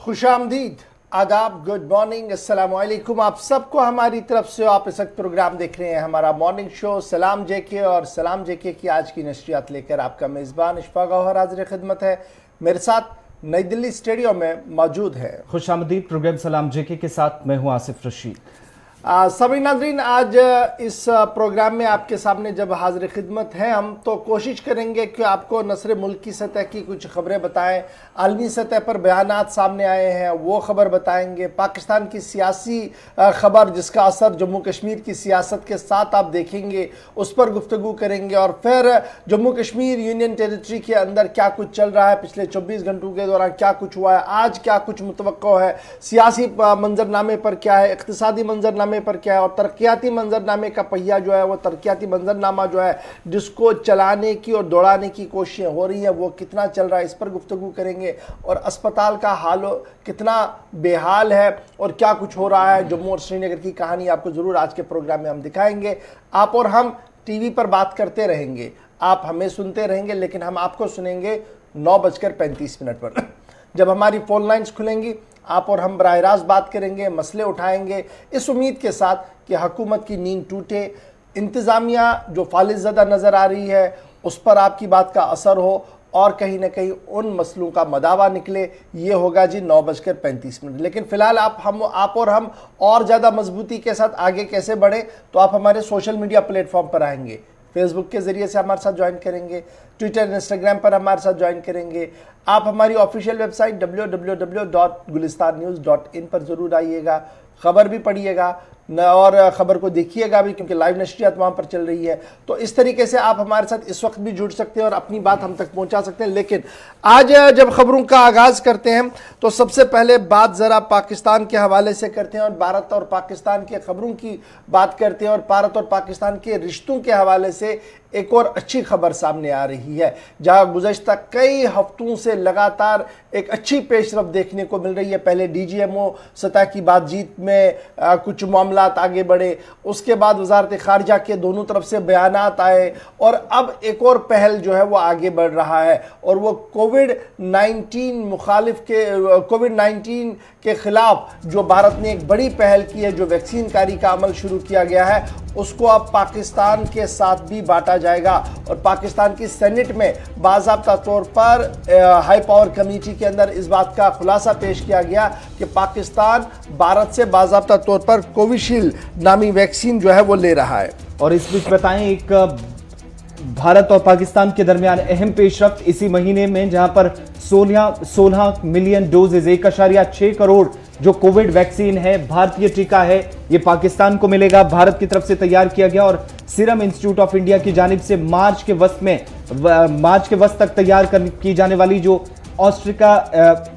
खुशामदीद, आदाब, good morning, अस्सलाम वालेकुम। आप सबको हमारी तरफ से आप इस वक्त प्रोग्राम देख रहे हैं हमारा मॉर्निंग शो सलाम जेके, और सलाम जेके की आज की नशरियात लेकर आपका मेज़बान इशफाक गौहर हाज़िर खिदमत है। मेरे साथ नई दिल्ली स्टेडियम में मौजूद है खुशामदीद प्रोग्राम सलाम जेके के साथ मैं हूं आसिफ रशीद। सभी नाज़रीन, आज इस प्रोग्राम में आपके सामने जब हाजिर खिदमत हैं हम, तो कोशिश करेंगे कि आपको न सिर्फ मुल्क की सतह की कुछ खबरें बताएं, आलमी सतह पर बयानात सामने आए हैं वो ख़बर बताएंगे, पाकिस्तान की सियासी ख़बर जिसका असर जम्मू कश्मीर की सियासत के साथ आप देखेंगे उस पर गुफ्तगू करेंगे, और फिर जम्मू कश्मीर यूनियन टेरिटरी के अंदर क्या कुछ चल रहा है, पिछले 24 घंटों के दौरान क्या कुछ हुआ है, आज क्या कुछ मुतवक्को है, सियासी मंजरनामे पर क्या है, इक़्तिसादी मंजरनामे पर क्या है, और तरक्याती मंजरनामे का पहिया जो है वो तरक्याती मंजरनामा जो है जिसको चलाने की और दौड़ाने की कोशिशें हो रही हैं वो कितना चल रहा है, इस पर गुफ्तगू करेंगे। और अस्पताल का हाल कितना बेहाल है और क्या कुछ हो रहा है जम्मू और श्रीनगर की कहानी आपको ज़रूर आज के प्रोग्राम में हम दिखाएंगे। आप और हम टीवी पर बात करते रहेंगे, आप हमें सुनते रहेंगे, लेकिन हम आपको सुनेंगे 9:35 पर जब हमारी फ़ोन लाइन्स खुलेंगी। आप और हम बराह रास्त बात करेंगे, मसले उठाएंगे, इस उम्मीद के साथ कि हुकूमत की नींद टूटे, इंतज़ामिया जो फालिज़दा नज़र आ रही है उस पर आपकी बात का असर हो और कहीं ना कहीं उन मसलों का मदावा निकले। ये होगा जी 9:35। लेकिन फ़िलहाल आप और हम और ज़्यादा मजबूती के साथ आगे कैसे बढ़ें, तो आप हमारे सोशल मीडिया प्लेटफॉर्म पर आएंगे, फेसबुक के ज़रिए से हमारे साथ ज्वाइन करेंगे, ट्विटर इंस्टाग्राम पर हमारे साथ ज्वाइन करेंगे, आप हमारी ऑफिशियल वेबसाइट www.gulistannews.in पर ज़रूर आइएगा, ख़बर भी पढ़िएगा और ख़बर को देखिएगा भी, क्योंकि लाइव नशरियात वहाँ पर चल रही है। तो इस तरीके से आप हमारे साथ इस वक्त भी जुड़ सकते हैं और अपनी बात हम तक पहुँचा सकते हैं। लेकिन आज जब ख़बरों का आगाज़ करते हैं तो सबसे पहले बात ज़रा पाकिस्तान के हवाले से करते हैं और भारत और पाकिस्तान के ख़बरों की बात करते हैं, और भारत और पाकिस्तान के रिश्तों के हवाले से एक और अच्छी खबर सामने आ रही है, जहां गुज़श्ता कई हफ्तों से लगातार एक अच्छी पेशरफ्त देखने को मिल रही है। पहले डीजीएमओ सतह की बातचीत में कुछ मामलात आगे बढ़े, उसके बाद वजारत ख़ारजा के दोनों तरफ से बयानात आए, और अब एक और पहल जो है वो आगे बढ़ रहा है, और वो कोविड-19 के ख़िलाफ़ जो भारत ने एक बड़ी पहल की है, जो वैक्सीन कारी का अमल शुरू किया गया है, उसको अब पाकिस्तान के साथ भी बांटा जाएगा। और पाकिस्तान की सेनेट में बाज़ाब्ता तौर पर हाई पावर कमेटी के अंदर इस बात का खुलासा पेश किया गया कि पाकिस्तान भारत से बाज़ाब्ता तौर पर कोविशील्ड नामी वैक्सीन जो है वो ले रहा है। और इस बीच बताएं, एक भारत और पाकिस्तान के दरमियान अहम पेशरफ्त इसी महीने में, जहां पर 16 मिलियन डोजेज 1.6 करोड़ जो कोविड वैक्सीन है, भारतीय टीका है, ये पाकिस्तान को मिलेगा। भारत की तरफ से तैयार किया गया और सीरम इंस्टीट्यूट ऑफ इंडिया की जानिब से मार्च के वस्त तक तैयार की जाने वाली जो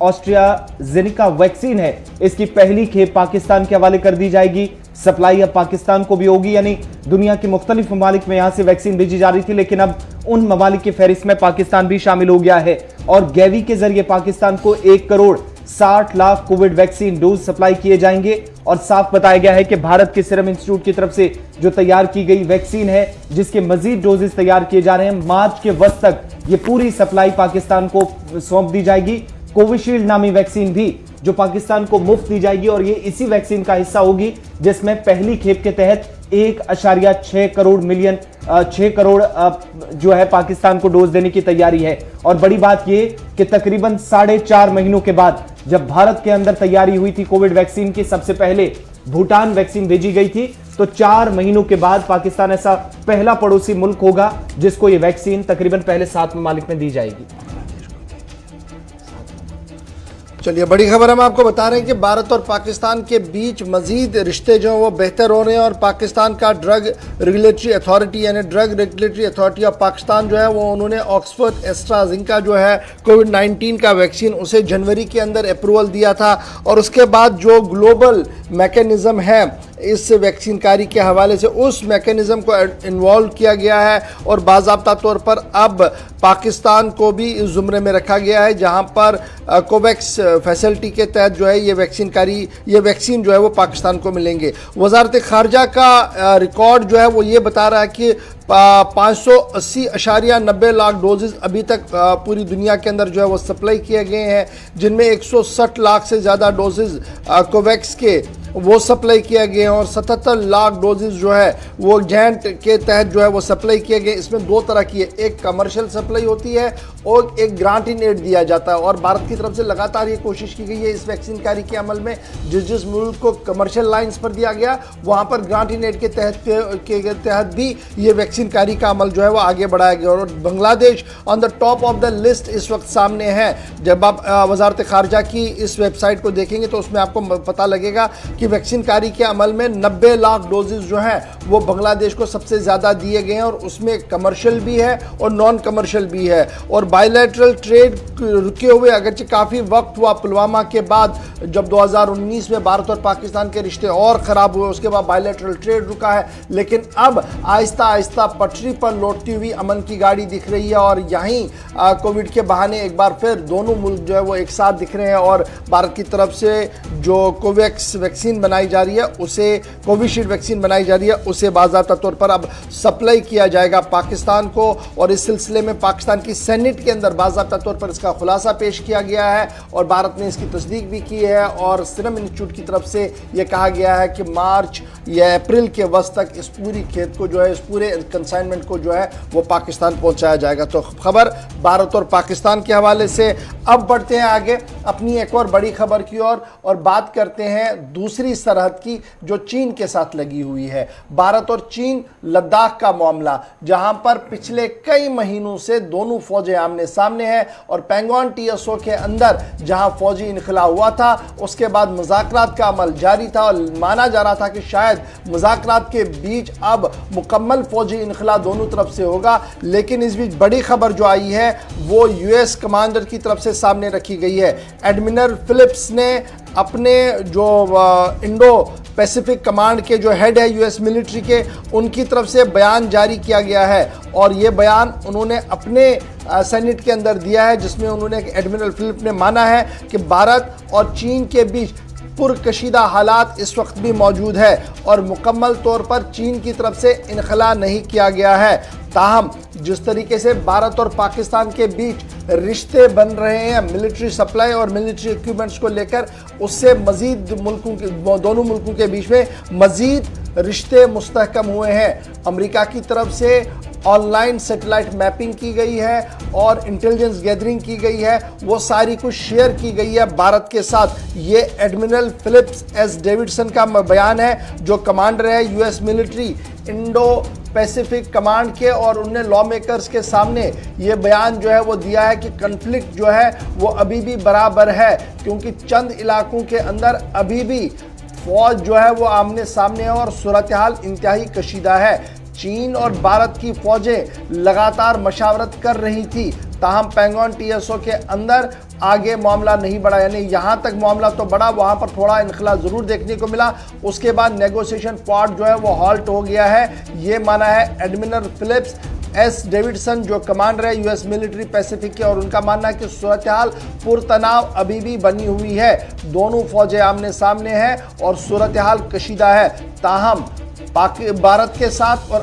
ऑस्ट्रियाजेनिका वैक्सीन है, इसकी पहली खेप पाकिस्तान के हवाले कर दी जाएगी। सप्लाई अब पाकिस्तान को भी होगी, यानी दुनिया के मुख्तलिफ ममालिक में यहां से वैक्सीन भेजी जा रही थी, लेकिन अब उन ममालिक की फहरिस्त में पाकिस्तान भी शामिल हो गया है। और गैवी के जरिए पाकिस्तान को 1,60,00,000 कोविड वैक्सीन डोज सप्लाई किए जाएंगे। और साफ बताया गया है कि भारत के सीरम इंस्टीट्यूट की तरफ से जो तैयार की गई वैक्सीन है, जिसके मजीद डोजेस तैयार किए जा रहे हैं, मार्च के वस्त तक ये पूरी सप्लाई पाकिस्तान को सौंप दी जाएगी। कोविशील्ड नामी वैक्सीन भी जो पाकिस्तान को मुफ्त दी जाएगी, और ये इसी वैक्सीन का हिस्सा होगी जिसमें पहली खेप के तहत 1.6 करोड़ जो है पाकिस्तान को डोज देने की तैयारी है। और बड़ी बात ये कि तकरीबन 4.5 महीनों के बाद जब भारत के अंदर तैयारी हुई थी कोविड वैक्सीन की, सबसे पहले भूटान वैक्सीन भेजी गई थी, तो 4 महीनों के बाद पाकिस्तान ऐसा पहला पड़ोसी मुल्क होगा जिसको ये वैक्सीन तकरीबन पहले 7 ममालिक में दी जाएगी। चलिए, बड़ी खबर हम आपको बता रहे हैं कि भारत और पाकिस्तान के बीच मजीद रिश्ते जो हैं वो बेहतर हो रहे हैं, और पाकिस्तान का ड्रग रेगुलेटरी अथॉरिटी यानी drug regulatory authority of Pakistan जो है वो उन्होंने ऑक्सफोर्ड एस्ट्राजेनेका जो है कोविड-19 का वैक्सीन उसे जनवरी के अंदर अप्रूवल दिया था। और उसके बाद जो ग्लोबल मैकेनिज़्म है इस वैक्सीन कारी के हवाले से, उस मैकेनिज़्म को इन्वॉल्व किया गया है, और बाज़ाब्ता तौर पर अब पाकिस्तान को भी इस ज़ुमरे में रखा गया है, जहां पर कोवैक्स फैसिलिटी के तहत जो है ये वैक्सीन जो है वो पाकिस्तान को मिलेंगे। वजारत ख़ारजा का रिकॉर्ड जो है वो ये बता रहा है कि 580.90 लाख डोजेज अभी तक पूरी दुनिया के अंदर जो है वो सप्लाई किए गए हैं, जिनमें 160 लाख से ज़्यादा डोजेज कोवैक्स के वो सप्लाई किया गया है और 77 लाख डोजेज जो है वो जैंट के तहत जो है वो सप्लाई किए गए। इसमें दो तरह की है, एक कमर्शियल सप्लाई होती है और एक ग्रांट इन एड दिया जाता है। और भारत की तरफ से लगातार ये कोशिश की गई है इस वैक्सीन कारी के अमल में, जिस मुल्क को कमर्शियल लाइंस पर दिया गया वहाँ पर ग्रांट इन एड के तहत भी ये वैक्सीन कारी का अमल जो है वो आगे बढ़ाया गया। और Bangladesh on the top of the list इस वक्त सामने है। जब आप वजारत खारजा की इस वेबसाइट को देखेंगे तो उसमें आपको पता लगेगा कि वैक्सीन कारी के अमल में 90 लाख डोजेज जो हैं वो बांग्लादेश को सबसे ज़्यादा दिए गए हैं और उसमें कमर्शियल भी है और नॉन कमर्शियल भी है। और बायलैटरल ट्रेड रुके हुए अगरचे काफ़ी वक्त हुआ, पुलवामा के बाद जब 2019 में भारत और पाकिस्तान के रिश्ते और ख़राब हुए उसके बाद बायलैटरल ट्रेड रुका है, लेकिन अब आहिस्ता आहिस्ता पटरी पर लौटती हुई अमन की गाड़ी दिख रही है। और यहीं कोविड के बहाने एक बार फिर दोनों मुल्क जो है वो एक साथ दिख रहे हैं और भारत की तरफ से जो कोवैक्स वैक्सीन बनाई जा रही है उसे, कोविशील्ड वैक्सीन बनाई जा रही है उसे बाज़ाब्ता तौर पर अब सप्लाई किया जाएगा पाकिस्तान को। और इस सिलसिले में पाकिस्तान की सेनेट के अंदर बाज़ाब्ता तौर पर इसका खुलासा पेश किया गया है और भारत ने इसकी तस्दीक भी की है। और सीरम इंस्टीट्यूट की तरफ से यह कहा गया है कि मार्च या अप्रैल के वस्त तक इस पूरी खेत को जो है, इस पूरे कंसाइनमेंट को जो है वो पाकिस्तान पहुंचाया जाएगा। तो खबर भारत और पाकिस्तान के हवाले से। अब बढ़ते हैं आगे अपनी एक और बड़ी खबर की ओर और बात करते हैं दूसरी सरहद की जो चीन के साथ लगी हुई है। भारत और चीन लद्दाख का मामला, जहां पर पिछले कई महीनों से दोनों फौजें आमने सामने हैं और पैंगोंग TSO के अंदर जहां फौजी इनखला हुआ था उसके बाद मुज़ाकरात का अमल जारी था और माना जा रहा था कि शायद मुज़ाकरात के बीच अब मुकम्मल फौजी इनखला दोनों तरफ से होगा। लेकिन इस बीच बड़ी खबर जो आई है वो US कमांडर की तरफ से सामने रखी गई है। एडमिरल फिलिप्स ने अपने जो इंडो पैसिफिक कमांड के जो हेड है US मिलिट्री के, उनकी तरफ से बयान जारी किया गया है और ये बयान उन्होंने अपने सेनेट के अंदर दिया है, जिसमें उन्होंने, एडमिरल फिलिप ने माना है कि भारत और चीन के बीच पुरकशीदा हालात इस वक्त भी मौजूद है और मुकम्मल तौर पर चीन की तरफ से इनखला नहीं किया गया है। ताहम जिस तरीके से भारत और पाकिस्तान के बीच रिश्ते बन रहे हैं मिलिट्री सप्लाई और मिलिट्री इक्विपमेंट्स को लेकर, उससे मजीद दोनों मुल्कों के बीच में मजीद रिश्ते मुस्तहकम हुए हैं। अमेरिका की तरफ से ऑनलाइन सैटेलाइट मैपिंग की गई है और इंटेलिजेंस गैदरिंग की गई है, वो सारी कुछ शेयर की गई है भारत के साथ। ये एडमिरल फिलिप्स एस डेविडसन का बयान है जो कमांडर है US military Indo Pacific command के, और उन्होंने लॉ मेकर्स के सामने ये बयान जो है वो दिया है कि कन्फ्लिक्ट जो है वो अभी भी बराबर है, क्योंकि चंद इलाकों के अंदर अभी भी फौज जो है वो आमने सामने है और सूरत हाल इंतहाई कशीदा है। चीन और भारत की फौजें लगातार मशावरत कर रही थी, ताहम पैंगोंग TSO के अंदर आगे मामला नहीं बढ़ा, यानी यहाँ तक मामला तो बढ़ा, वहाँ पर थोड़ा इनखला ज़रूर देखने को मिला। उसके बाद नेगोशिएशन पार्ट जो है वो हॉल्ट हो गया है, ये माना है एडमिरल फिलिप्स एस डेविडसन जो कमांडर है US मिलिट्री पैसिफिक के, और उनका मानना है कि सूरत हाल पुरतनाव अभी भी बनी हुई है। दोनों फौजें आमने सामने हैं और सूरत हाल कशीदा है। ताहम भारत के साथ और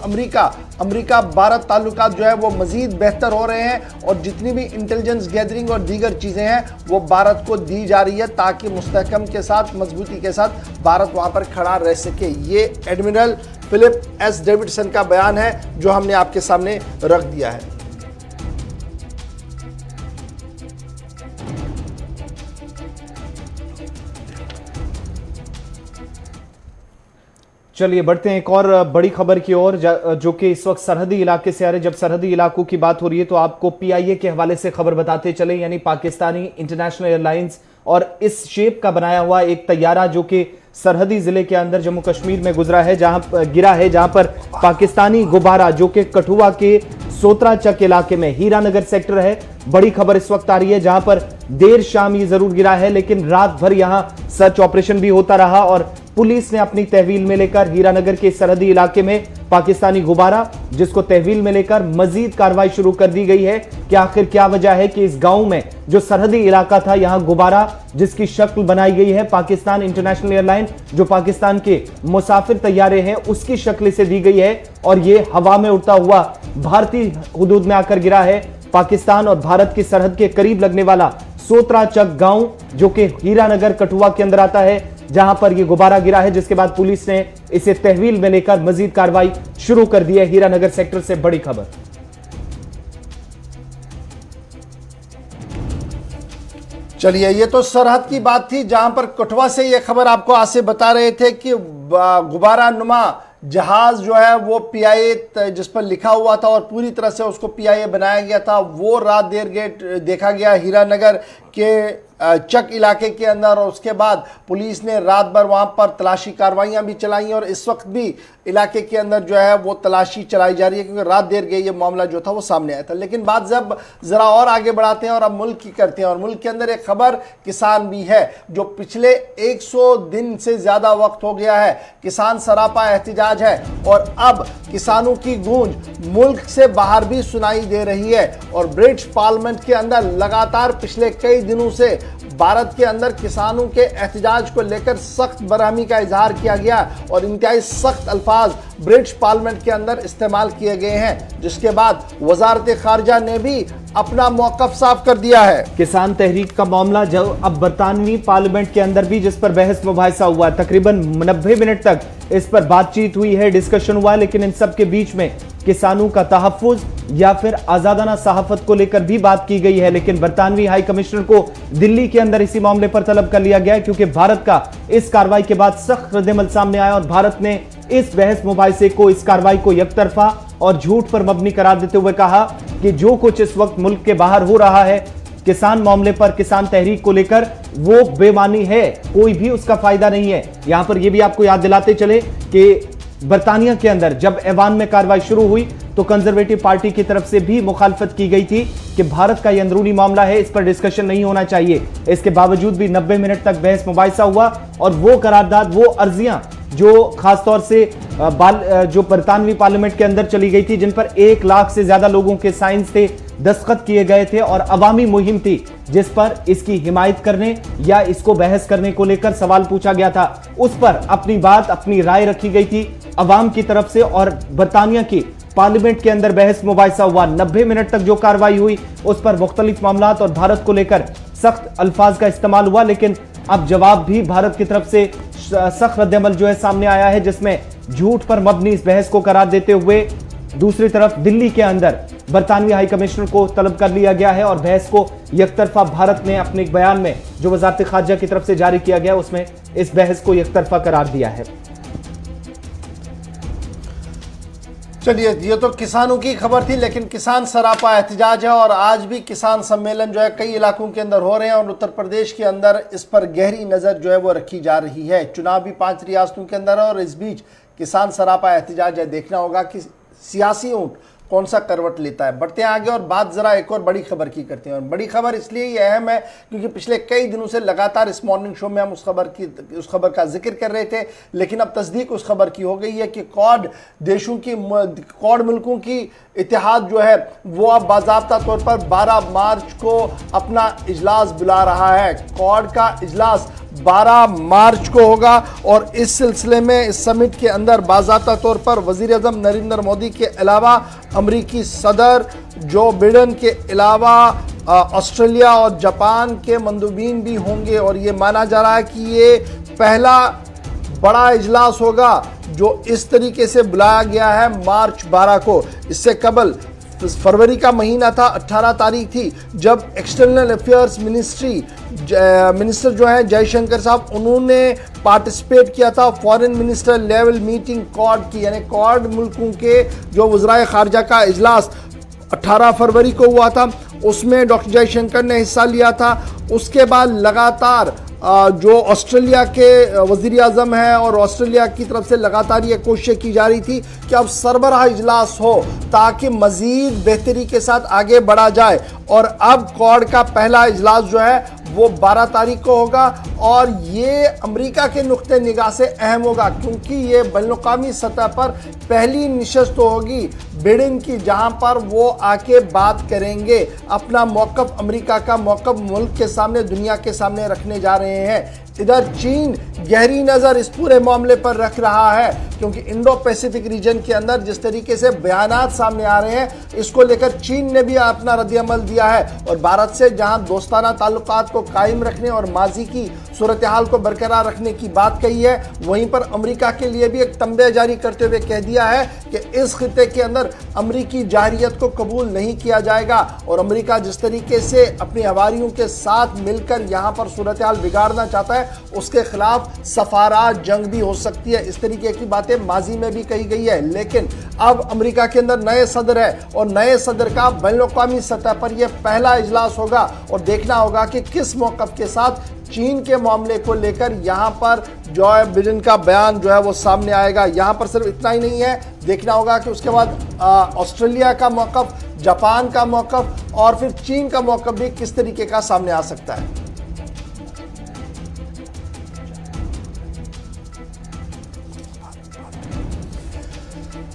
अमेरिका भारत ताल्लुकात जो है वो मज़ीद बेहतर हो रहे हैं और जितनी भी इंटेलिजेंस गैदरिंग और दीगर चीज़ें हैं वो भारत को दी जा रही है ताकि मुस्तहकम के साथ, मजबूती के साथ भारत वहाँ पर खड़ा रह सके। ये एडमिरल फिलिप एस डेविडसन का बयान है जो हमने आपके सामने रख दिया है। चलिए बढ़ते हैं एक और बड़ी खबर की ओर जो कि इस वक्त सरहदी इलाके से आ रही है। जब सरहदी इलाकों की बात हो रही है तो आपको PIA के हवाले से खबर बताते चले, यानी पाकिस्तानी इंटरनेशनल एयरलाइंस और इस शेप का बनाया हुआ एक तैयारा जो कि सरहदी जिले के अंदर जम्मू कश्मीर में गिरा है, जहां पर पाकिस्तानी गुब्बारा जो कि कठुआ के सोत्राचक इलाके में हीरानगर सेक्टर है। बड़ी खबर इस वक्त आ रही है जहां पर देर शाम ये जरूर गिरा है लेकिन रात भर यहां सर्च ऑपरेशन भी होता रहा और पुलिस ने अपनी तहवील में लेकर हीरानगर के सरहदी इलाके में पाकिस्तानी गुबारा, जिसको तहवील में लेकर मजीद कार्रवाई शुरू कर दी गई है कि आखिर क्या वजह है कि इस गांव में जो सरहदी इलाका था, यहां गुबारा जिसकी शक्ल बनाई गई है पाकिस्तान इंटरनेशनल एयरलाइन, जो पाकिस्तान के मुसाफिर तैयारे हैं उसकी शक्ल से दी गई है, और यह हवा में उड़ता हुआ भारतीय हुदूद में आकर गिरा है। पाकिस्तान और भारत की सरहद के करीब लगने वाला सोत्राचक गांव, जो कि हीरानगर कठुआ के अंदर आता है, जहां पर यह गुबारा गिरा है, जिसके बाद पुलिस ने इसे तहवील में लेकर मजीद कार्रवाई शुरू कर दी है। हीरानगर सेक्टर से बड़ी खबर। चलिए, ये तो सरहद की बात थी, जहां पर कठुआ से ये खबर आपको आज से बता रहे थे कि गुबारा नुमा जहाज जो है वो पीआईए जिस पर लिखा हुआ था और पूरी तरह से उसको पीआईए बनाया गया था, वो रात देर गेट देखा गया हीरानगर के चक इलाके के अंदर। और उसके बाद पुलिस ने रात भर वहां पर तलाशी कार्रवाइयां भी चलाई और इस वक्त भी इलाके के अंदर जो है वो तलाशी चलाई जा रही है, क्योंकि रात देर गई ये मामला जो था वो सामने आया था। लेकिन बात जब जरा और आगे बढ़ाते हैं और अब मुल्क की करते हैं, और मुल्क के अंदर एक खबर किसान भी है, जो पिछले 100 दिन से ज्यादा वक्त हो गया है किसान सरापा एहतिजाज है, और अब किसानों की गूंज मुल्क से बाहर भी सुनाई दे रही है। और ब्रिटिश पार्लियामेंट के अंदर लगातार पिछले कई दिनों से भारत के अंदर किसानों के एहतिजाज को लेकर सख्त बरहमी का इजहार किया गया और इंतहाई सख्त अल्फाज ब्रिटिश पार्लियामेंट के अंदर इस्तेमाल किए गए हैं, जिसके बाद वजारत खारजा ने भी अपना मौकफ साफ कर दिया है। किसान तहरीक का मामला जो अब बरतानवी पार्लियामेंट के अंदर भी जिस पर बहस मुबाहिसा हुआ, तकरीबन 90 मिनट तक इस पर बातचीत हुई है, डिस्कशन हुआ है, लेकिन इन सब के बीच में किसानों का तहफ्फुज या फिर आजादाना सहाफत को लेकर भी बात की गई है। लेकिन बरतानवी हाई कमिश्नर को दिल्ली के अंदर इसी मामले पर तलब कर लिया गया है, क्योंकि भारत का इस कार्रवाई के बाद सख्त रद्दअमल सामने आया और भारत ने इस बहस मुबाहिसे को, इस कार्रवाई को एकतरफा और झूठ पर मबनी करार देते हुए कहा कि जो कुछ इस वक्त मुल्क के बाहर हो रहा है किसान मामले पर, किसान तहरीक को लेकर, वो बेमानी है, कोई भी उसका फायदा नहीं है। यहां पर यह भी आपको याद दिलाते चले कि बरतानिया के अंदर जब ऐवान में कार्रवाई शुरू हुई तो कंजर्वेटिव पार्टी की तरफ से भी मुखालफत की गई थी कि भारत का यह अंदरूनी मामला है, इस पर डिस्कशन नहीं होना चाहिए। इसके बावजूद भी 90 मिनट तक बहस मुबाहिसा हुआ और वो करारदाद, वो अर्जियां जो खासतौर से जो बरतानवी पार्लियामेंट के अंदर चली गई थी, जिन पर 1 लाख से ज्यादा लोगों के साइंस थे, दस्तखत किए गए थे और अवामी मुहिम थी जिस पर इसकी हिमायत करने या इसको बहस करने को लेकर सवाल पूछा गया था, उस पर अपनी बात, अपनी राय रखी गई थी अवाम की तरफ से। और बरतानिया की पार्लियामेंट के अंदर बहस मुबाहिसा हुआ, 90 मिनट तक जो कार्रवाई हुई उस पर मुख्तलिफ मामलात और भारत को लेकर सख्त अल्फाज का इस्तेमाल हुआ। लेकिन अब जवाब भी भारत की तरफ से सख्त रद्दअमल जो है सामने आया है, जिसमें झूठ पर मबनी इस बहस को करार देते हुए दूसरी तरफ दिल्ली के अंदर बरतानवी हाई कमिश्नर को तलब कर लिया गया है और बहस को एकतरफा भारत ने अपने एक बयान में जो वजारत खारजा की तरफ से जारी किया गया उसमें इस बहस को एकतरफा करार दिया है। चलिए, ये तो किसानों की खबर थी, लेकिन किसान सरापा एहतिजाज है और आज भी किसान सम्मेलन जो है कई इलाकों के अंदर हो रहे हैं और उत्तर प्रदेश के अंदर इस पर गहरी नज़र जो है वो रखी जा रही है। चुनाव भी 5 रियासतों के अंदर है और इस बीच किसान सरापा एहतिजाज है। देखना होगा कि सियासी ऊंट कौन सा करवट लेता है। बढ़ते हैं आगे और बात जरा एक और बड़ी खबर की करते हैं। और बड़ी खबर इसलिए ये अहम है क्योंकि पिछले कई दिनों से लगातार इस मॉर्निंग शो में हम उस खबर का जिक्र कर रहे थे, लेकिन अब तस्दीक उस खबर की हो गई है कि क्वाड मुल्कों की इतिहाद जो है वो अब बाज़ाब्ता तौर पर 12 मार्च को अपना इजलास बुला रहा है। क्वाड का इजलास 12 मार्च को होगा और इस सिलसिले में इस समिट के अंदर बाज़ाब्ता तौर पर वज़ीर आज़म नरेंद्र मोदी के अलावा अमरीकी सदर जो बिडेन के अलावा ऑस्ट्रेलिया और जापान के मंदूबीन भी होंगे। और ये माना जा रहा है कि ये पहला बड़ा इजलास होगा जो इस तरीके से बुलाया गया है मार्च 12 को। इससे कबल फरवरी का महीना था, 18 तारीख थी, जब एक्सटर्नल अफेयर्स मिनिस्टर जो है जयशंकर साहब, उन्होंने पार्टिसिपेट किया था foreign minister level meeting quad की, यानी क्वाड मुल्कों के जो वज़राए खारजा का इजलास 18 फरवरी को हुआ था, उसमें डॉक्टर जयशंकर ने हिस्सा लिया था। उसके बाद लगातार जो ऑस्ट्रेलिया के वज़ीर आज़म हैं और ऑस्ट्रेलिया की तरफ से लगातार ये कोशिशें की जा रही थी कि अब सरबराह इजलास हो ताकि मज़ीद बेहतरी के साथ आगे बढ़ा जाए। और अब क्वाड का पहला इजलास जो है वो 12 तारीख को होगा और ये अमेरिका के नुक्ते निगाह से अहम होगा क्योंकि ये बैनुल-अक़वामी सतह पर पहली नशिस्त तो होगी बिडेन की जहां पर वो आके बात करेंगे, अपना मौक़िफ़ अमेरिका का मौक़िफ़ मुल्क के सामने, दुनिया के सामने रखने जा रहे हैं। इधर चीन गहरी नज़र इस पूरे मामले पर रख रहा है क्योंकि इंडो पैसिफिक रीजन के अंदर जिस तरीके से बयानात सामने आ रहे हैं इसको लेकर चीन ने भी अपना रद्द-ए-अमल दिया है और भारत से जहां दोस्ताना ताल्लुकात को कायम रखने और माजी की सूरत हाल को बरकरार रखने की बात कही है, वहीं पर अमेरिका के लिए भी एक तंबे जारी करते हुए कह दिया है कि इस खित्ते के अंदर अमेरिकी जाहिरियत को कबूल नहीं किया जाएगा और अमेरिका जिस तरीके से अपने हवारियों के साथ मिलकर यहाँ पर सूरत हाल बिगाड़ना चाहता है उसके खिलाफ सफारा जंग भी हो सकती है। इस तरीके की बातें माजी में भी कही गई है, लेकिन अब अमेरिका के अंदर नए सदर है और नए सदर का बैनुल-अक़वामी सतह पर यह पहला इजलास होगा और देखना होगा कि किस मौक़िफ़ के साथ चीन के मामले को लेकर यहाँ पर जो बिडेन का बयान जो है वो सामने आएगा। यहाँ पर सिर्फ इतना ही नहीं है, देखना होगा कि उसके बाद ऑस्ट्रेलिया का मौक़िफ़, जापान का मौक़िफ़ और फिर चीन का मौक़िफ़ भी किस तरीके का सामने आ सकता है।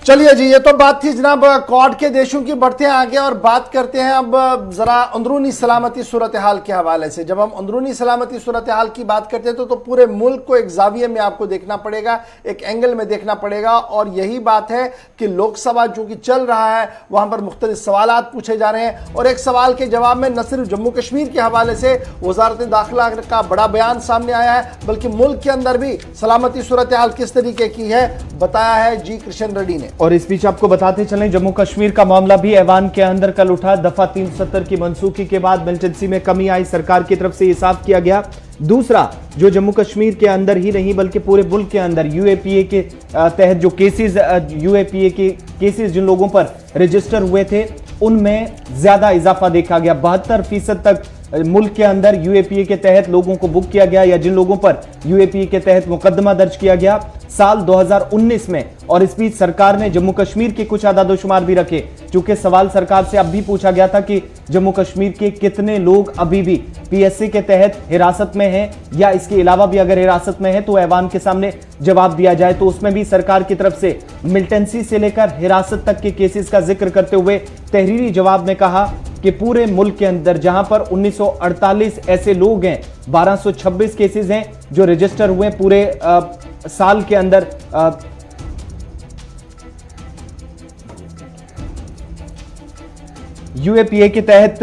चलिए जी, ये तो बात थी जनाब क्वाड के देशों की। बढ़ते हैं आगे और बात करते हैं अब जरा अंदरूनी सलामती सूरत हाल के हवाले से। जब हम अंदरूनी सलामती सूरत हाल की बात करते हैं तो पूरे मुल्क को एक जाविये में आपको देखना पड़ेगा, एक एंगल में देखना पड़ेगा और यही बात है कि लोकसभा जो कि चल रहा है वहां पर मुख्तलिफ सवालात पूछे जा रहे हैं और एक सवाल के जवाब में न सिर्फ जम्मू कश्मीर के हवाले से वजारत दाखिला का बड़ा बयान सामने आया है बल्कि मुल्क के अंदर भी सलामती सूरत हाल किस तरीके की है बताया है जी कृष्ण रेड्डी ने। और इस बीच आपको बताते चलें जम्मू कश्मीर का मामला भी ऐवान के अंदर कल उठा। दफा 370 की मंसूखी के बाद मिलिटेंसी में कमी आई, सरकार की तरफ से ये साफ किया गया। दूसरा, जो जम्मू कश्मीर के अंदर ही नहीं बल्कि पूरे मुल्क के अंदर यूएपीए के तहत जो केसेस, यूएपीए के केसेस जिन लोगों पर रजिस्टर हुए थे उनमें ज्यादा इजाफा देखा गया। 72% तक मुल्क के अंदर यूएपीए के तहत लोगों को बुक किया गया या जिन लोगों पर यूएपीए के तहत मुकदमा दर्ज किया गया साल 2019 में। और इस बीच सरकार ने जम्मू कश्मीर के कुछ आदादोशुमार भी रखे, चूंकि सवाल सरकार से अब भी पूछा गया था कि जम्मू कश्मीर के कितने लोग अभी भी पीएसए के तहत हिरासत में हैं या इसके अलावा भी अगर हिरासत में है तो ऐवान के सामने जवाब दिया जाए। तो उसमें भी सरकार की तरफ से मिलिटेंसी से लेकर हिरासत तक के केसेस का जिक्र करते हुए तहरीरी जवाब में कहा कि पूरे मुल्क के अंदर जहां पर 1948 ऐसे लोग हैं, 1226 केसेस हैं जो रजिस्टर हुए पूरे साल के अंदर। यूएपीए के तहत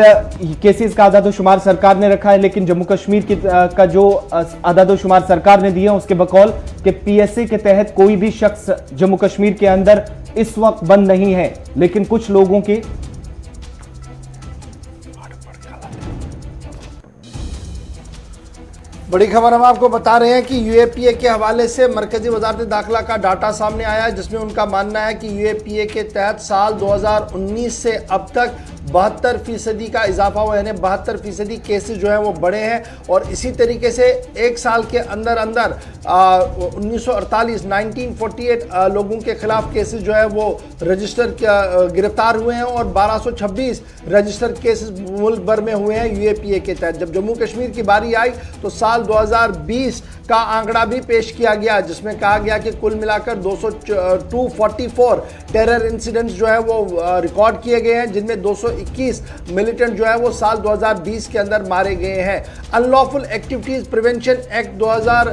केसेस का आदादोशुमार सरकार ने रखा है, लेकिन जम्मू कश्मीर का जो आदादोशुमार सरकार ने दिया उसके बकौल कि पीएसए के तहत कोई भी शख्स जम्मू कश्मीर के अंदर इस वक्त बंद नहीं है, लेकिन कुछ लोगों के बड़ी खबर हम आपको बता रहे हैं कि यूएपीए के हवाले से मरकजी वजारत दाखिला का डाटा सामने आया है जिसमें उनका मानना है कि यूएपीए के तहत साल 2019 से अब तक 72% का इजाफा हुआ, यानी 72% केसेस जो हैं वो बढ़े हैं। और इसी तरीके से एक साल के अंदर 1948 लोगों के खिलाफ केसेस जो है वो रजिस्टर गिरफ्तार हुए हैं और 1226 रजिस्टर केसेस मुल्क भर में हुए हैं यूएपीए के तहत। जब जम्मू कश्मीर की बारी आई तो साल 2020 का आंकड़ा भी पेश किया गया जिसमें कहा गया कि कुल मिलाकर 244 टेरर इंसिडेंट्स जो है वो रिकॉर्ड किए गए हैं, जिनमें 221 मिलिटेंट जो है वो साल 2020 के अंदर मारे गए हैं। Unlawful activities prevention act 2000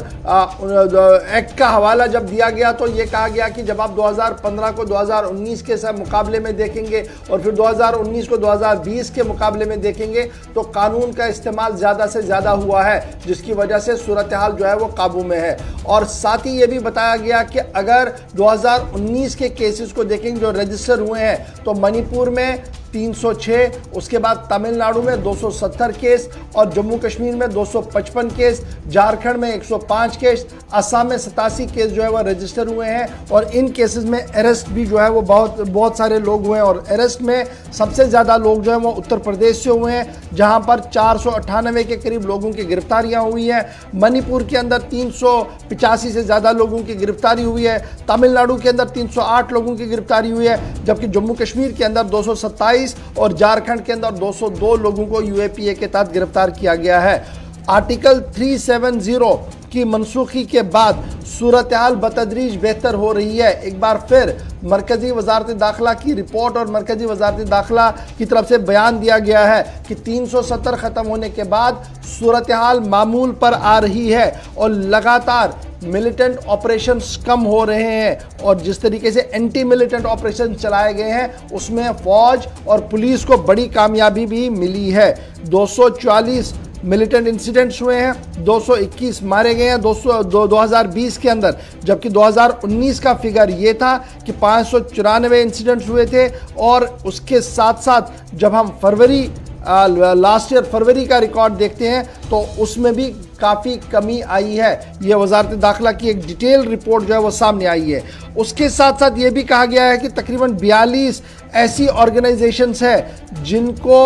act का हवाला जब दिया गया तो ये कहा गया कि जब आप 2015 को 2019 के मुकाबले में देखेंगे और फिर 2019 को 2020 के मुकाबले में देखेंगे तो कानून का इस्तेमाल ज़्यादा से ज़्यादा हुआ है, जिसकी वजह से सूरत हाल जो है वो काबू में है। और साथ ही ये भी बताया गया कि अगर 2019 के केसेस को देखेंगे जो रजिस्टर हुए हैं तो मणिपुर में 306, उसके बाद तमिलनाडु में 270 केस और जम्मू कश्मीर में 255 केस, झारखंड में 105 केस, असम में 87 केस जो है वह रजिस्टर हुए हैं। और इन केसेस में अरेस्ट भी जो है वो बहुत सारे लोग हुए हैं और अरेस्ट में सबसे ज़्यादा लोग जो है वो उत्तर प्रदेश से हुए हैं जहां पर 498 के करीब लोगों की गिरफ्तारियां हुई हैं। मणिपुर के अंदर 385 से ज़्यादा लोगों की गिरफ्तारी हुई है, तमिलनाडु के अंदर 308 लोगों की गिरफ्तारी हुई है, जबकि जम्मू कश्मीर के अंदर 227 222 और झारखंड के अंदर 202 लोगों को यूएपीए के तहत गिरफ्तार किया गया है। आर्टिकल 370 की मनसूखी के बाद सूरत हाल बतदरीज बेहतर हो रही है। एक बार फिर मरकजी वजारत दाखिला की रिपोर्ट और मरकजी वजारत दाखिला की तरफ से बयान दिया गया है कि 370 ख़त्म होने के बाद सूरत हाल मामूल पर आ रही है और लगातार मिलिटेंट ऑपरेशंस कम हो रहे हैं और जिस तरीके से एंटी मिलिटेंट ऑपरेशन चलाए गए हैं उसमें फौज और पुलिस को बड़ी कामयाबी भी मिली है। 244 मिलिटेंट इंसिडेंट्स हुए हैं, 221 मारे गए हैं 2020 के अंदर, जबकि 2019 का फिगर ये था कि 594 इंसिडेंट्स हुए थे। और उसके साथ साथ जब हम लास्ट ईयर फरवरी का रिकॉर्ड देखते हैं तो उसमें भी काफ़ी कमी आई है। ये वजारत दाखिला की एक डिटेल रिपोर्ट जो है वो सामने आई है। उसके साथ साथ ये भी कहा गया है कि तकरीबन 42 ऐसी ऑर्गेनाइजेशंस हैं जिनको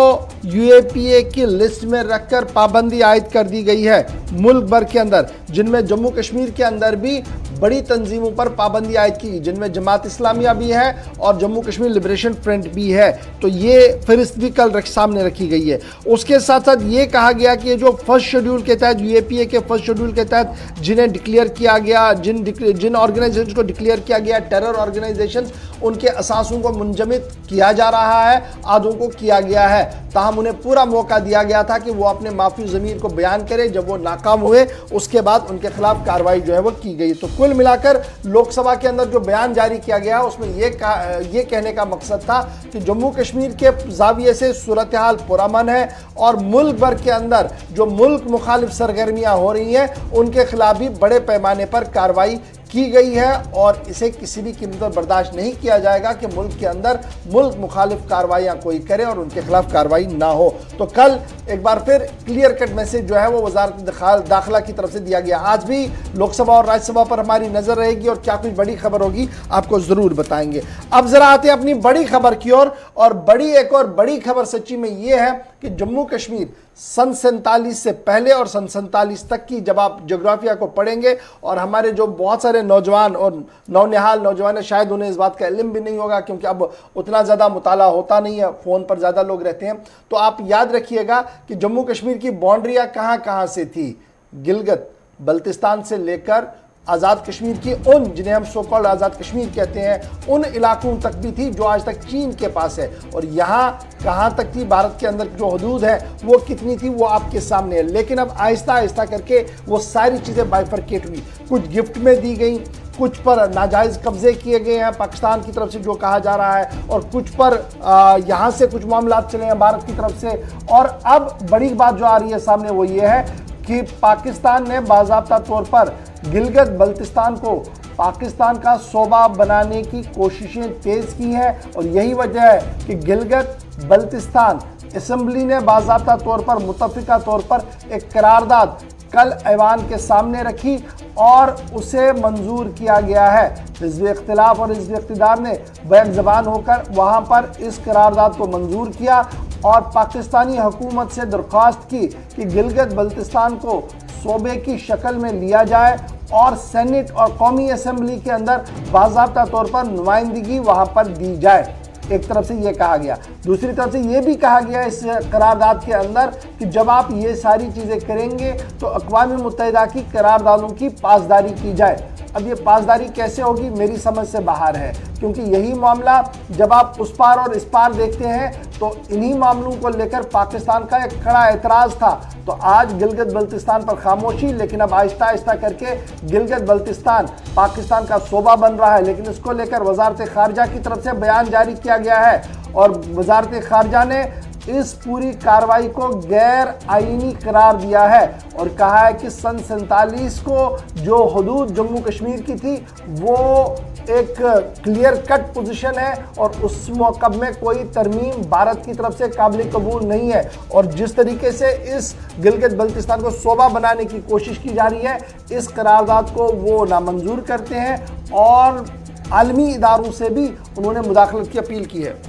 यूएपीए की लिस्ट में रखकर पाबंदी आयद कर दी गई है मुल्क भर के अंदर, जिनमें जम्मू कश्मीर के अंदर भी बड़ी तंजीमों पर पाबंदी आयद की, जिनमें जमात इस्लामिया भी है और जम्मू कश्मीर लिबरेशन फ्रंट भी है। तो ये फहरिस्त भी कल सामने रखी गई है। उसके साथ साथ ये कहा गया कि ये जो फर्स्ट शेड्यूल के तहत यूएपीए के फर्स्ट शेड्यूल के तहत जिन्हें डिक्लेयर किया गया, जिन ऑर्गेनाइजेशन को डिक्लेयर किया गया टेरर ऑर्गेनाइजेशन, उनके असासों को मुंजमद किया जा रहा है, आधों को किया गया है। ताहम उन्हें पूरा मौका दिया गया था कि वो अपने माफी ज़मीर को बयान करें। जब वो नाकाम हुए उसके बाद उनके खिलाफ कार्रवाई जो है वो की गई। तो कुल मिलाकर लोकसभा के अंदर जो बयान जारी किया गया उसमें ये कहने का मकसद था कि जम्मू कश्मीर के जाविये से सूरत हाल पुरअमन है और मुल्क भर के अंदर जो मुल्क मुखालिफ सरगर्मियां हो रही हैं उनके खिलाफ भी बड़े पैमाने पर कार्रवाई की गई है और इसे किसी भी कीमत पर बर्दाश्त नहीं किया जाएगा कि मुल्क के अंदर मुल्क मुखालिफ कार्रवाइयाँ कोई करे और उनके खिलाफ कार्रवाई ना हो। तो कल एक बार फिर क्लियर कट मैसेज जो है वो वजारत दाखिला की तरफ से दिया गया। आज भी लोकसभा और राज्यसभा पर हमारी नजर रहेगी और क्या कुछ बड़ी खबर होगी आपको जरूर बताएंगे। अब जरा आते हैं अपनी बड़ी खबर की ओर और एक और बड़ी खबर सच्ची में ये है कि जम्मू कश्मीर सन 47 से पहले और सन 47 तक की जब आप जोग्राफिया को पढ़ेंगे और हमारे जो बहुत सारे नौजवान और नौनिहाल नौजवान है शायद उन्हें इस बात का इल्म भी नहीं होगा क्योंकि अब उतना ज़्यादा मुताला होता नहीं है, फ़ोन पर ज़्यादा लोग रहते हैं। तो आप याद रखिएगा कि जम्मू कश्मीर की बाउंड्रियाँ कहाँ कहाँ से थी। गिलगित बल्तिस्तान से लेकर आज़ाद कश्मीर की उन जिन्हें हम सो कॉल्ड आज़ाद कश्मीर कहते हैं उन इलाकों तक भी थी जो आज तक चीन के पास है। और यहाँ कहाँ तक थी, भारत के अंदर जो हदूद है वो कितनी थी वो आपके सामने है। लेकिन अब आहिस्ता आहिस्ता करके वो सारी चीज़ें बाइफरकेट हुई, कुछ गिफ्ट में दी गई, कुछ पर नाजायज़ कब्जे किए गए हैं पाकिस्तान की तरफ से जो कहा जा रहा है और कुछ पर यहाँ से कुछ मामला चले हैं भारत की तरफ से। और अब बड़ी बात जो आ रही है सामने वो ये है कि पाकिस्तान ने बाज़ाब्ता तौर पर गिलगित बल्तिस्तान को पाकिस्तान का सूबा बनाने की कोशिशें तेज़ की हैं और यही वजह है कि गिलगित बल्तिस्तान असेंबली ने बाज़ाब्ता तौर पर मुत्तफ़िका तौर पर एक करारदाद कल ऐवान के सामने रखी और उसे मंजूर किया गया है। हिज़्ब इख्तिलाफ और हिज़्ब इक़्तिदार ने बैक ज़बान होकर वहाँ पर इस करारदाद को मंजूर किया और पाकिस्तानी हुकूमत से दरख्वास्त की कि गिलगित बल्तिस्तान को सूबे की शक्ल में लिया जाए और सेनेट और कौमी असेंबली के अंदर बाज़ाब्ता तौर पर नुमाइंदगी वहाँ पर दी जाए। एक तरफ से ये कहा गया, दूसरी तरफ से ये भी कहा गया इस करारदाद के अंदर कि जब आप ये सारी चीज़ें करेंगे तो अक़वाम मुत्तहिदा की करारदादों की पासदारी की जाए। अब ये पासदारी कैसे होगी मेरी समझ से बाहर है क्योंकि यही मामला जब आप उस पार और इस पार देखते हैं तो इन्हीं मामलों को लेकर पाकिस्तान का एक कड़ा एतराज़ था। तो आज गिलगित बल्तिस्तान पर खामोशी, लेकिन अब आहिस्ता आहिस्ता करके गिलगित बल्तिस्तान पाकिस्तान का सूबा बन रहा है। लेकिन इसको लेकर वजारत खारजा की तरफ से बयान जारी किया गया है और वजारत खारजा ने इस पूरी कार्रवाई को गैर आईनी करार दिया है और कहा है कि सन 47 को जो हदूद जम्मू कश्मीर की थी वो एक क्लियर कट पोजीशन है और उस मौक़ब में कोई तरमीम भारत की तरफ से काबिल कबूल नहीं है। और जिस तरीके से इस गिलगित बल्तिस्तान को सूबा बनाने की कोशिश की जा रही है इस करारदाद को वो नामंजूर करते हैं और आलमी इदारों से भी उन्होंने मुदाखलत की अपील की है।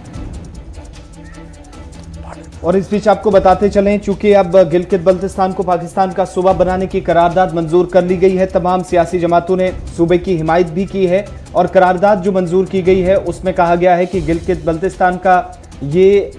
और इस बीच आपको बताते चलें, चूंकि अब गिलगित बल्तिस्तान को पाकिस्तान का सूबा बनाने की करारदाद मंजूर कर ली गई है, तमाम सियासी जमातों ने सूबे की हिमायत भी की है और करारदाद जो मंजूर की गई है उसमें कहा गया है कि गिलगित बल्तिस्तान का ये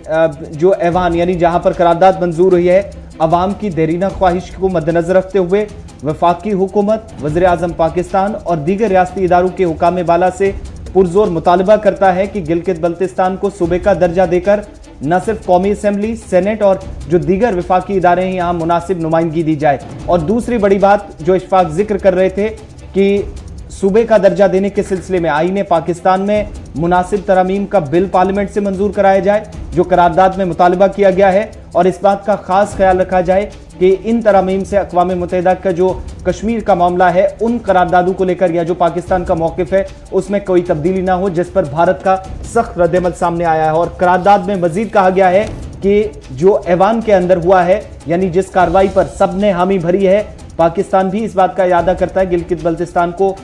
जो ऐवान यानी जहां पर करारदाद मंजूर हुई है, अवाम की देरीना ख्वाहिश को मद्देनजर रखते हुए वफाकी हुकूमत, वज़ीर आज़म पाकिस्तान और दीगर रियासती इदारों के हुकाम बाला से पुरजोर मुतालबा करता है कि गिलगित बल्तिस्तान को सूबे का दर्जा देकर न सिर्फ कौमी असम्बली, सेनेट और जो दीगर वफाकी इदारे हैं यहाँ मुनासिब नुमाइंदगी दी जाए। और दूसरी बड़ी बात जो इशफाक जिक्र कर रहे थे कि सूबे का दर्जा देने के सिलसिले में आईन पाकिस्तान में मुनासिब तरमीम का बिल पार्लियामेंट से मंजूर कराया जाए, जो करारदाद में मुतालबा किया गया है, और इस बात का खास ख्याल रखा जाए कि इन तरमीम से अक़वाम मुत्तहिदा का जो कश्मीर का मामला है उन करारदादों को लेकर या जो पाकिस्तान का मौक़िफ़ है उसमें कोई तब्दीली ना हो, जिस पर भारत का सख्त रद्दअमल सामने आया है। और करारदाद में मजीद कहा गया है कि जो ऐवान के अंदर हुआ है, यानी जिस कार्रवाई पर सब ने हामी भरी है, पाकिस्तान भी इस बात का इरादा करता है गिलगित बल्तिस्तान को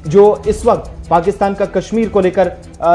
जो इस वक्त पाकिस्तान का कश्मीर को लेकर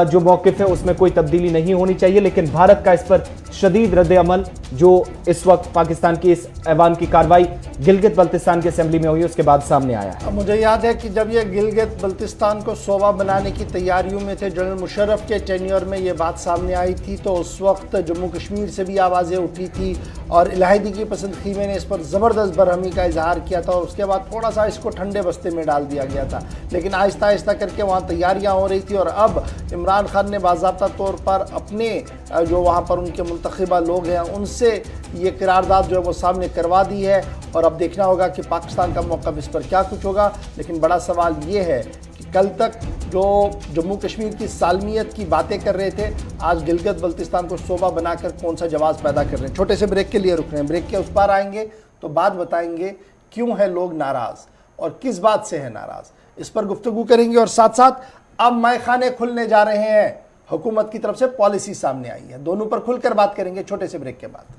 जो मौक़िफ़ है उसमें कोई तब्दीली नहीं होनी चाहिए, लेकिन भारत का इस पर शदीद रद्द-ए-अमल जो इस वक्त पाकिस्तान की इस ऐवान की कार्रवाई गिलगित बल्तिस्तान की असेंबली में हुई उसके बाद सामने आया है। मुझे याद है कि जब ये गिलगित बल्तिस्तान को सूबा बनाने की तैयारियों में थे, जनरल मुशर्रफ के टेन्योर में ये बात सामने आई थी, तो उस वक्त जम्मू कश्मीर से भी आवाज़ें उठी थी और इलाहिदी की पसंद खीमे ने इस पर ज़बरदस्त बरहमी का इजहार किया था और उसके बाद थोड़ा सा इसको ठंडे बस्ते में डाल दिया गया था। लेकिन आहिस्ता आहिस्ता करके वहाँ तैयारियाँ हो रही थी और अब इमरान खान ने बाज़ाब्ता तौर पर अपने जो वहाँ पर उनके मुंतखबा लोग हैं उनसे ये करारदाद जो है वो सामने करवा दी है और अब देखना होगा कि पाकिस्तान का मौक़िफ़ इस पर क्या कुछ होगा। लेकिन बड़ा सवाल ये है कि कल तक जो जम्मू कश्मीर की सालमियत की बातें कर रहे थे, आज गिलगित बल्तिस्तान को सूबा बनाकर कौन सा जवाब पैदा कर रहे हैं। छोटे से ब्रेक के लिए रुक रहे हैं, ब्रेक के उस पार आएंगे तो बात बताएंगे क्यों है लोग नाराज़ और किस बात से है नाराज़, इस पर गुफ्तगू करेंगे। और साथ साथ अब मैखाने खुलने जा रहे हैं, हुकूमत की तरफ से पॉलिसी सामने आई है, दोनों पर खुलकर बात करेंगे छोटे से ब्रेक के बाद।